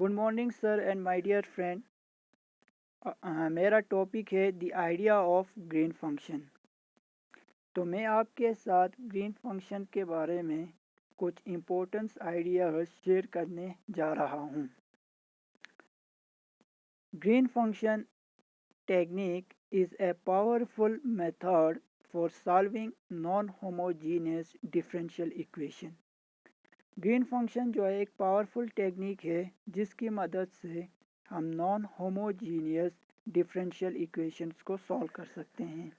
Good morning sir and my dear friend. मेरा topic है the idea of green function. तो मैं आपके साथ ग्रीन फंक्शन के बारे में कुछ इम्पोर्टेंट आइडियाज शेयर करने जा रहा हूँ। Green function technique is a powerful method for solving non homogeneous differential equation. Green function जो है एक पावरफुल टेक्निक है जिसकी मदद से हम नॉन होमोजीनियस डिफरेंशियल इक्वेशंस को सॉल्व कर सकते हैं।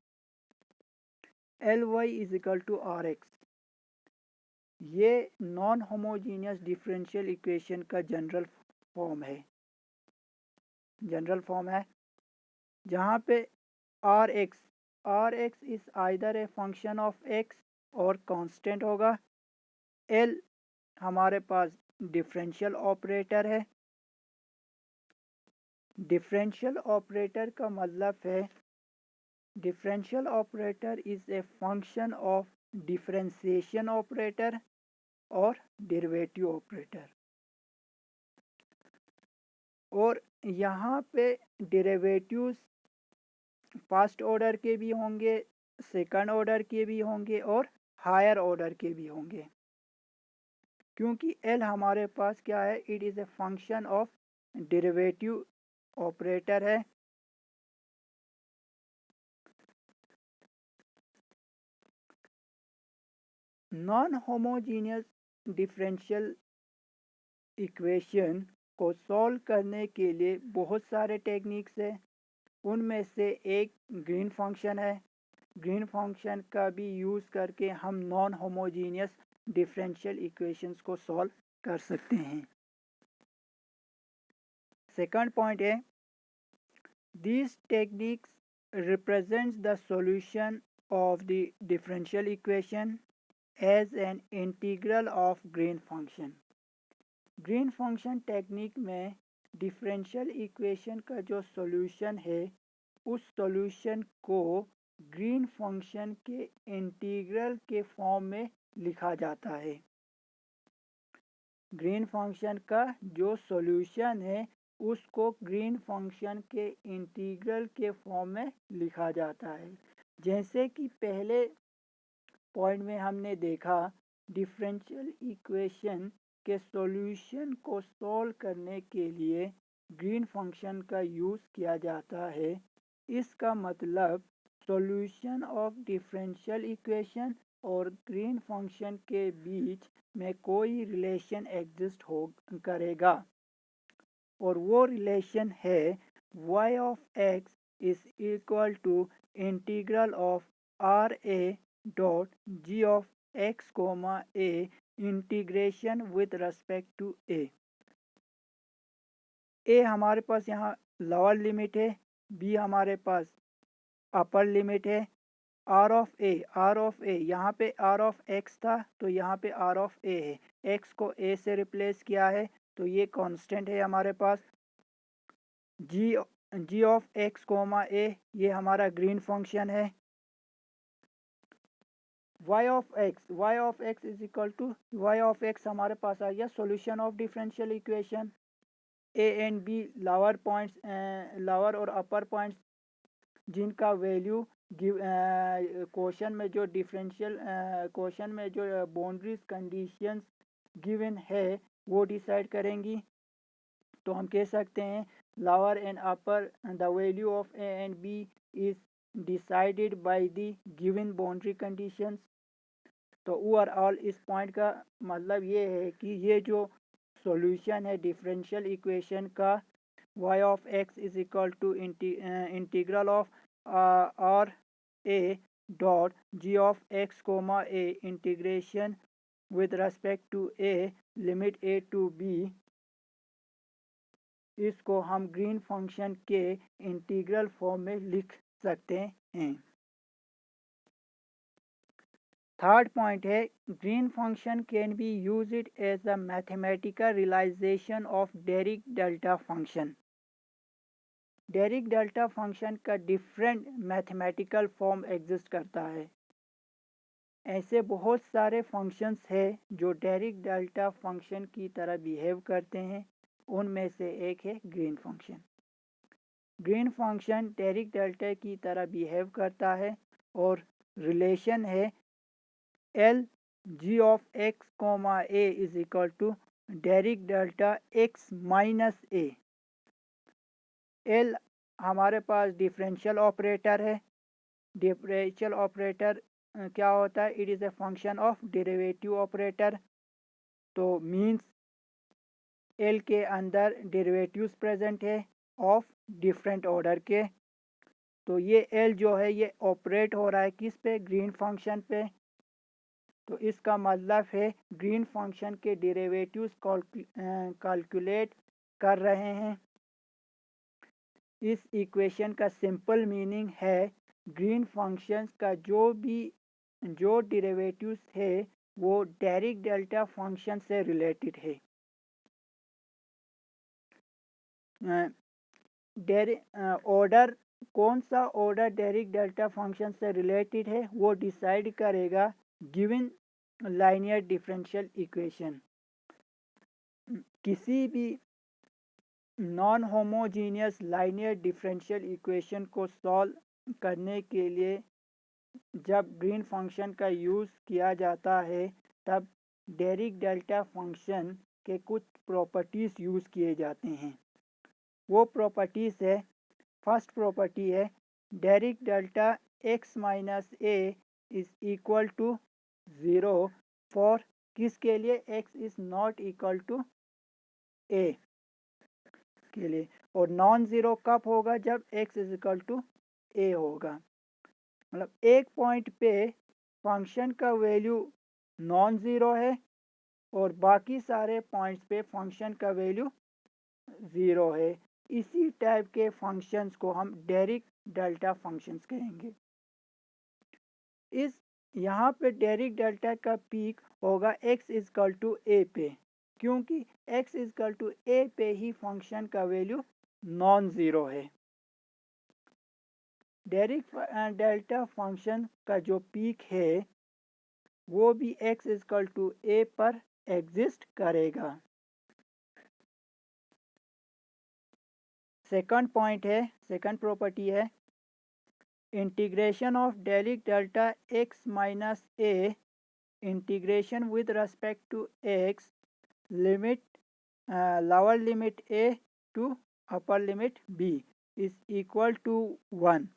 L Y is equal to R X, ये नॉन होमोजीनियस डिफरेंशियल इक्वेशन का जनरल फॉर्म है जहाँ पे R X is either a function of X और कांस्टेंट होगा। एल हमारे पास डिफरेंशियल ऑपरेटर है। डिफरेंशियल ऑपरेटर का मतलब है differential operator is a function of differentiation operator और डेरिवेटिव ऑपरेटर। और यहाँ पे डेरिवेटिव्स फर्स्ट ऑर्डर के भी होंगे, सेकंड ऑर्डर के भी होंगे और हायर ऑर्डर के भी होंगे, क्योंकि एल हमारे पास क्या है, it is a function of derivative operator है। नॉन होमोजीनियस डिफरेंशियल इक्वेशन को सॉल्व करने के लिए बहुत सारे टेक्निक्स हैं। उनमें से एक ग्रीन फंक्शन है। ग्रीन फंक्शन का भी यूज़ करके हम नॉन होमोजीनियस डिफरेंशियल इक्वेशंस को सॉल्व कर सकते हैं। सेकंड पॉइंट है, these techniques represents the solution of the differential equation as an integral of green function। Green function technique में डिफरेंशियल इक्वेशन का जो सॉल्यूशन है उस सॉल्यूशन को ग्रीन फंक्शन के इंटीग्रल के फॉर्म में लिखा जाता है। ग्रीन फंक्शन का जो सॉल्यूशन है उसको ग्रीन फंक्शन के इंटीग्रल के फॉर्म में लिखा जाता है। जैसे कि पहले पॉइंट में हमने देखा, डिफरेंशियल इक्वेशन के सॉल्यूशन को सॉल्व करने के लिए ग्रीन फंक्शन का यूज़ किया जाता है। इसका मतलब सॉल्यूशन ऑफ डिफरेंशियल इक्वेशन और ग्रीन फंक्शन के बीच में कोई रिलेशन एग्जिस्ट हो करेगा, और वो रिलेशन है y of x is equal to integral of R A dot G of X comma A integration with respect to A. हमारे पास यहाँ लोअर लिमिट है, बी हमारे पास अपर लिमिट है। आर ऑफ ए यहाँ पे आर ऑफ एक्स था तो यहाँ पे आर ऑफ ए है। एक्स को ए से रिप्लेस किया है तो ये कांस्टेंट है हमारे पास। G of X comma A ये हमारा ग्रीन फंक्शन है। y of X is equal to y of X हमारे पास आ गया solution of differential equation. A and B lower points, lower और अपर पॉइंट्स जिनका वैल्यू क्वेश्चन में जो डिफरेंशियल क्वेश्चन में जो बाउंड्रीज कंडीशंस गिवन है वो डिसाइड करेंगी। तो हम कह सकते हैं lower and upper the value of a and b is decided by the given boundary conditions। तो ओवरऑल इस पॉइंट का मतलब ये है कि ये जो सॉल्यूशन है डिफरेंशियल इक्वेशन का y of x is equal to integral of R A dot G of X comma A integration with respect to A limit A to B, इसको हम ग्रीन फंक्शन के इंटीग्रल फॉर्म में लिख सकते हैं। Third point है, green function can be use it as a mathematical realisation of Dirac delta function. Dirac delta function का different mathematical form exist करता है। ऐसे बहुत सारे फंक्शंस हैं जो डेरिक डेल्टा फंक्शन की तरह बिहेव करते हैं, उनमें से एक है green function. Green function Dirac delta की तरह बिहेव करता है और रिलेशन है L G of X comma A is equal to Dirac delta X minus A. L हमारे पास डिफरेंशियल ऑपरेटर है। डिफरेंशियल ऑपरेटर क्या होता है? It is a function of derivative operator. तो मीन्स एल के अंदर डेरिवेटिव्स प्रेजेंट है ऑफ डिफरेंट ऑर्डर के। तो ये एल जो है ये ऑपरेट हो रहा है किस पे? ग्रीन फंक्शन पे। तो इसका मतलब है ग्रीन फंक्शन के डेरिवेटिव्स कैलकुलेट कर रहे हैं। इस इक्वेशन का सिंपल मीनिंग है ग्रीन फंक्शन का जो डेरिवेटिव्स है वो डेरिक डेल्टा फंक्शन से रिलेटेड है। ऑर्डर कौन सा ऑर्डर डेरिक डेल्टा फंक्शन से रिलेटेड है वो डिसाइड करेगा गिवन लाइनियर डिफरेंशियल इक्वेशन। किसी भी non homogeneous linear differential equation को सॉल्व करने के लिए जब ग्रीन फंक्शन का यूज़ किया जाता है तब डेरिक डेल्टा फंक्शन के कुछ प्रॉपर्टीज़ यूज़ किए जाते हैं। वो प्रॉपर्टीज़ है, फर्स्ट प्रॉपर्टी है Dirac delta X minus A is equal to 0 for किसके लिए? X is not equal to A के लिए। और नॉन ज़ीरो कब होगा? जब X is equal to A होगा। मतलब एक पॉइंट पे फंक्शन का वैल्यू नॉन ज़ीरो है और बाकी सारे पॉइंट्स पे फंक्शन का वैल्यू ज़ीरो है। इसी टाइप के फंक्शंस को हम डेरिक डेल्टा फंक्शंस कहेंगे। इस यहाँ पे डेरिक डेल्टा का पीक होगा X is equal to A पे, क्योंकि x is equal to A पे ही फंक्शन का वैल्यू नॉन ज़ीरो है। डेरिक डेल्टा फंक्शन का जो पीक है वो भी x is equal to A पर एग्जिस्ट करेगा। सेकंड पॉइंट है, सेकंड प्रॉपर्टी है integration of Dirac delta x minus A integration with respect to x limit lower limit a to upper limit b is equal to 1।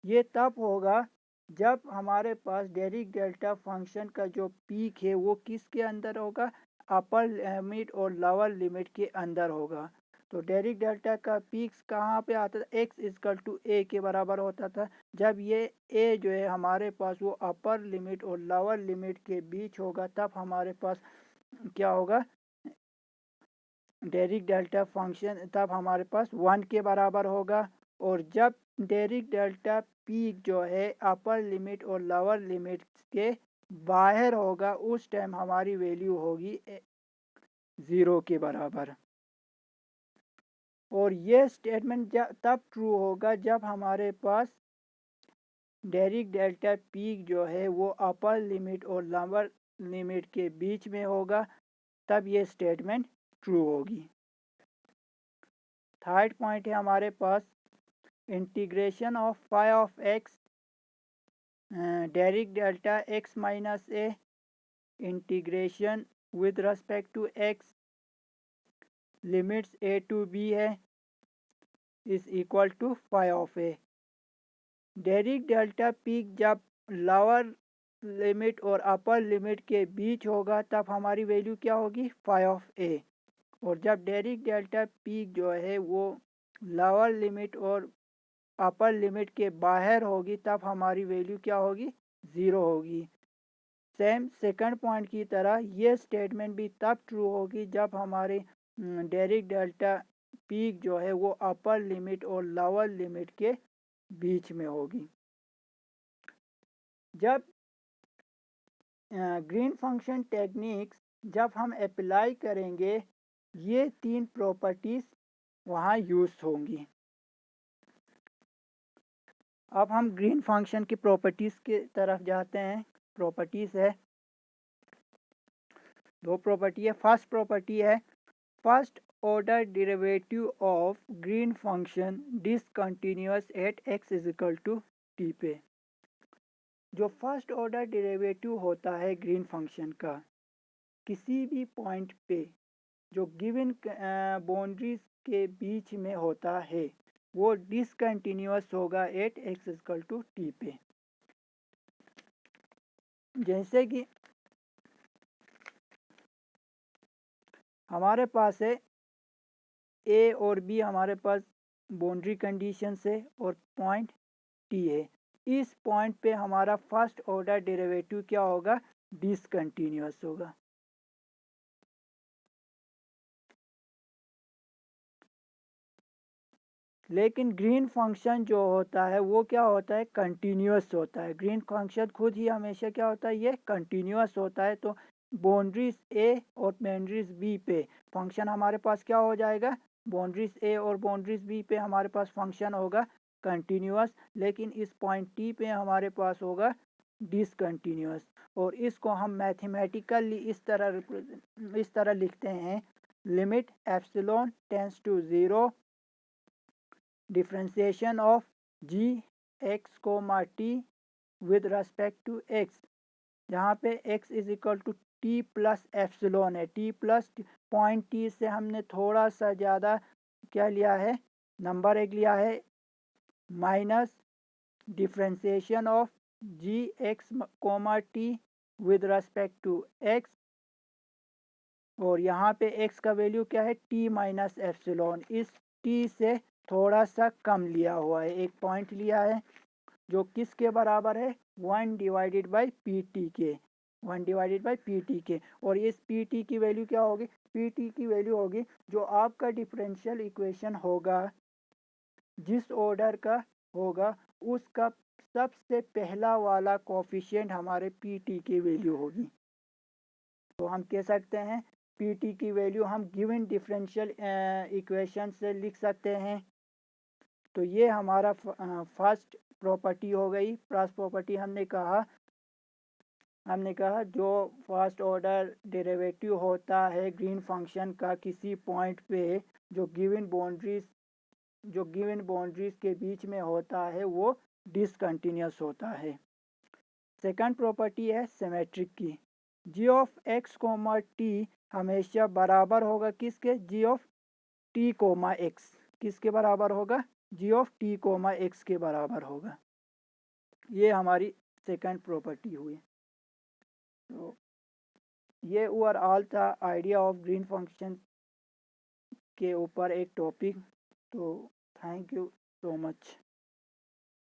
ये तब होगा जब हमारे पास Derek delta function का जो पीक है वो किसके अंदर होगा? अपर लिमिट और लोअर लिमिट के अंदर होगा। तो डेरिक डेल्टा का पीक्स कहाँ पे आता था? एक्स इक्वल टू ए के बराबर होता था। जब ये ए जो है हमारे पास वो अपर लिमिट और लोअर लिमिट के बीच होगा तब हमारे पास क्या होगा? डेरिक डेल्टा फंक्शन तब हमारे पास 1 के बराबर होगा। और जब डेरिक डेल्टा पीक जो है अपर लिमिट और लोअर लिमिट के बाहर होगा उस टाइम हमारी वैल्यू होगी 0 के बराबर। और ये स्टेटमेंट तब ट्रू होगा जब हमारे पास डेरिक डेल्टा पीक जो है वो अपर लिमिट और लोअर लिमिट के बीच में होगा, तब ये स्टेटमेंट ट्रू होगी। थर्ड पॉइंट है हमारे पास integration of phi of X Dirac delta X minus A integration with respect to X limits A to B है is equal to phi of A. Dirac delta peak जब lower limit और upper limit के बीच होगा तब हमारी value क्या होगी? Phi of ए। और जब डेरिक डेल्टा पीक जो है वो लोअर लिमिट और अपर लिमिट के बाहर होगी तब हमारी वैल्यू क्या होगी? 0 होगी। सेम सेकंड पॉइंट की तरह ये स्टेटमेंट भी तब ट्रू होगी जब हमारे डेरिक डेल्टा पीक जो है वो अपर लिमिट और लोअर लिमिट के बीच में होगी। जब ग्रीन फंक्शन टेक्निक्स जब हम अप्लाई करेंगे ये तीन प्रॉपर्टीज वहाँ यूज होंगी। अब हम ग्रीन फंक्शन की प्रॉपर्टीज की तरफ जाते हैं। प्रॉपर्टीज है, दो प्रॉपर्टी है। फर्स्ट प्रॉपर्टी है first order derivative of green function discontinuous at x is equal to T पे। जो फर्स्ट ऑर्डर डेरिवेटिव होता है ग्रीन फंक्शन का किसी भी पॉइंट पे जो गिवन बाउंड्रीज के बीच में होता है वो डिसकंटिन्यूअस होगा at x equal to T पे। जैसे कि हमारे पास है ए और बी, हमारे पास बाउंड्री कंडीशंस है और पॉइंट टी है। इस पॉइंट पे हमारा फर्स्ट ऑर्डर डेरिवेटिव क्या होगा, डिसकंटिन्यूअस होगा। लेकिन ग्रीन फंक्शन जो होता है वो क्या होता है, कंटिन्यूअस होता है। ग्रीन फंक्शन खुद ही हमेशा क्या होता है, ये कंटिन्यूअस होता है। तो बाउंड्रीज ए और बाउंड्रीज बी पे फंक्शन हमारे पास क्या हो जाएगा, बाउंड्रीज ए और बाउंड्रीज बी पे हमारे पास फंक्शन होगा कंटिन्यूअस, लेकिन इस पॉइंट टी पे हमारे पास होगा डिसकंटिन्यूअस। और इसको हम मैथमेटिकली इस तरह लिखते हैं, limit epsilon tends to 0 differentiation of G X comma T with respect to X, जहाँ पे x is equal to T plus epsilon है। टी प्लस पॉइंट टी से हमने थोड़ा सा ज़्यादा क्या लिया है, नंबर एक लिया है, minus differentiation of G X comma T with respect to X, और यहाँ पे x का वैल्यू क्या है, t माइनस एप्सिलॉन। इस t से थोड़ा सा कम लिया हुआ है, एक पॉइंट लिया है जो किसके बराबर है, 1 डिवाइडेड बाई पी टी के, 1 डिवाइडेड बाई पी टी के। और इस पी टी की वैल्यू क्या होगी, पी टी की वैल्यू होगी जो आपका डिफरेंशियल इक्वेशन होगा, जिस ऑर्डर का होगा उसका सबसे पहला वाला कोफिशिएंट हमारे पी टी की वैल्यू होगी। तो हम कह सकते हैं पी टी की वैल्यू हम गिवन डिफरेंशियल इक्वेशन से लिख सकते हैं। तो ये हमारा फर्स्ट प्रॉपर्टी हो गई। फर्स्ट प्रॉपर्टी हमने कहा जो फर्स्ट ऑर्डर डेरिवेटिव होता है ग्रीन फंक्शन का किसी पॉइंट पे जो गिवन बाउंड्रीज के बीच में होता है वो डिसकंटिन्यूअस होता है। सेकंड प्रॉपर्टी है सिमेट्रिक की, जी ऑफ एक्स कोमा टी हमेशा बराबर होगा किसके, जी ऑफ टी कोमा एक्स, किसके बराबर होगा, जी ऑफ टी कोमा एक्स के बराबर होगा। ये हमारी सेकंड प्रॉपर्टी हुई। तो ये ओवरऑल था आइडिया ऑफ ग्रीन फंक्शन के ऊपर एक टॉपिक। तो थैंक यू सो मच।